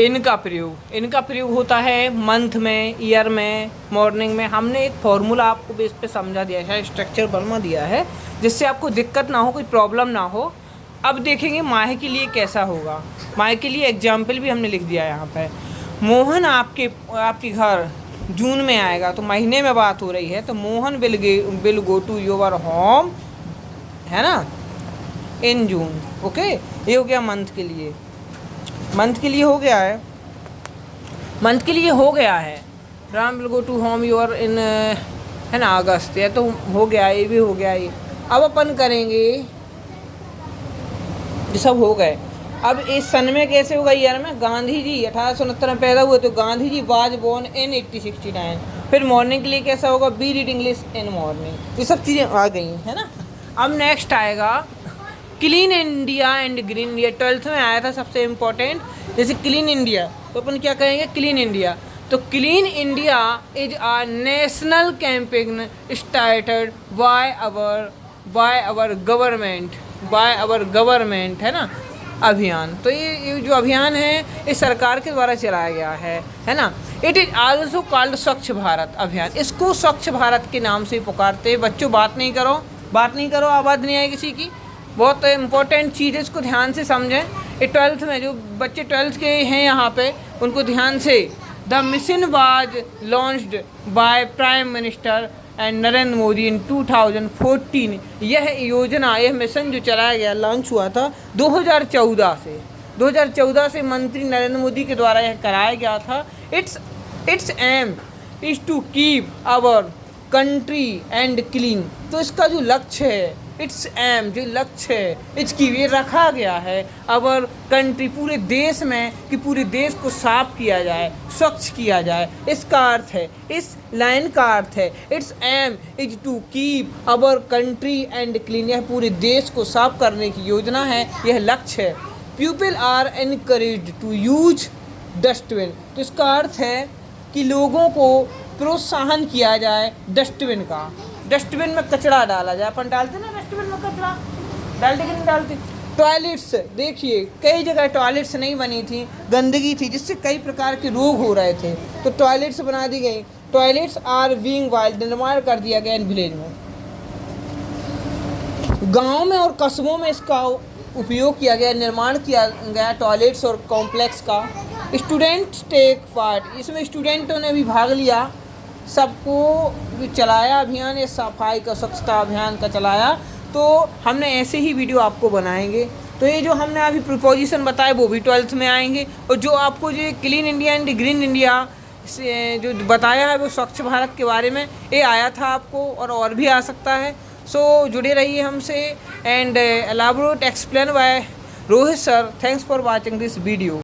इनका प्रयोग होता है मंथ में, ईयर में, मॉर्निंग में। हमने एक फॉर्मूला आपको बेस पे समझा दिया है, स्ट्रक्चर बना दिया है, जिससे आपको दिक्कत ना हो, कोई प्रॉब्लम ना हो। अब देखेंगे माह के लिए कैसा होगा। माह के लिए एग्जाम्पल भी हमने लिख दिया है यहाँ पे। मोहन आपके घर जून में आएगा, तो महीने में बात हो रही है, तो Mohan will go to your home, है ना, इन जून। ओके, ये हो गया मंथ के लिए। मंथ के लिए हो गया है, मंथ के लिए हो गया है। Ram will go to home your in, है ना, अगस्त। ये तो हो गया, ये भी हो गया। ये अब अपन करेंगे, ये सब हो गए। अब इस सन में कैसे होगा, ईयर में। गांधी जी 1869 में पैदा हुए, तो Gandhi ji was born in 1869। फिर मॉर्निंग के लिए कैसा होगा, be read English in morning. ये सब चीज़ें आ गई, है ना। अब नेक्स्ट आएगा clean India and green India. 12th में आया था सबसे इम्पोर्टेंट। जैसे क्लीन इंडिया, तो अपन क्या कहेंगे, क्लीन इंडिया। तो clean India is a national campaign started by our government, है ना, अभियान। तो ये जो अभियान है, ये सरकार के द्वारा चलाया गया है ना। इट इज़ आल्सो कॉल्ड स्वच्छ भारत अभियान। इसको स्वच्छ भारत के नाम से पुकारते हैं। बच्चों बात नहीं करो, आवाज़ नहीं आए किसी की। बहुत इंपॉर्टेंट चीज़ है, इसको ध्यान से समझें। ये 12th में जो बच्चे 12th के हैं यहाँ पे, उनको ध्यान से। The mission was launched by prime minister and Narendra Modi in 2014। यह योजना, यह मिशन जो चलाया गया, लॉन्च हुआ था 2014 से मंत्री नरेंद्र मोदी के द्वारा यह कराया गया था। Its aim is to keep our country and clean. तो इसका जो लक्ष्य है, इट्स एम जो लक्ष्य है, इसकी ये रखा गया है अवर कंट्री, पूरे देश में, कि पूरे देश को साफ किया जाए, स्वच्छ किया जाए। इसका अर्थ है, इस लाइन का अर्थ है, its aim is to keep our country and clean. यह पूरे देश को साफ करने की योजना है, यह लक्ष्य है। People are encouraged to use dustbin. तो इसका अर्थ है कि लोगों को प्रोत्साहन किया जाए डस्टबिन का। डस्टबिन में कचरा डाला जाए। अपन डालते ना डस्टबिन में कचरा, डालते कि नहीं डालते। टॉयलेट्स, देखिए कई जगह टॉयलेट्स नहीं बनी थी, गंदगी थी, जिससे कई प्रकार के रोग हो रहे थे, तो टॉयलेट्स बना दी गई। टॉयलेट्स आर बीइंग वाइल्ड, निर्माण कर दिया गया इन विलेज में। गाँव में और कस्बों में इसका उपयोग किया गया, निर्माण किया गया टॉयलेट्स और कॉम्प्लेक्स का। स्टूडेंट्स टेक पार्ट, इसमें स्टूडेंटों ने भी भाग लिया। सबको चलाया अभियान, ये सफाई का, स्वच्छता अभियान का चलाया। तो हमने ऐसे ही वीडियो आपको बनाएंगे। तो ये जो हमने अभी प्रोपोजिशन बताए, वो भी 12th में आएंगे। और जो आपको जो clean India and green India से जो बताया है, वो स्वच्छ भारत के बारे में ये आया था आपको, और भी आ सकता है। सो जुड़े रहिए हमसे। And elaborate explain by Rohit sir. Thanks for watching this video.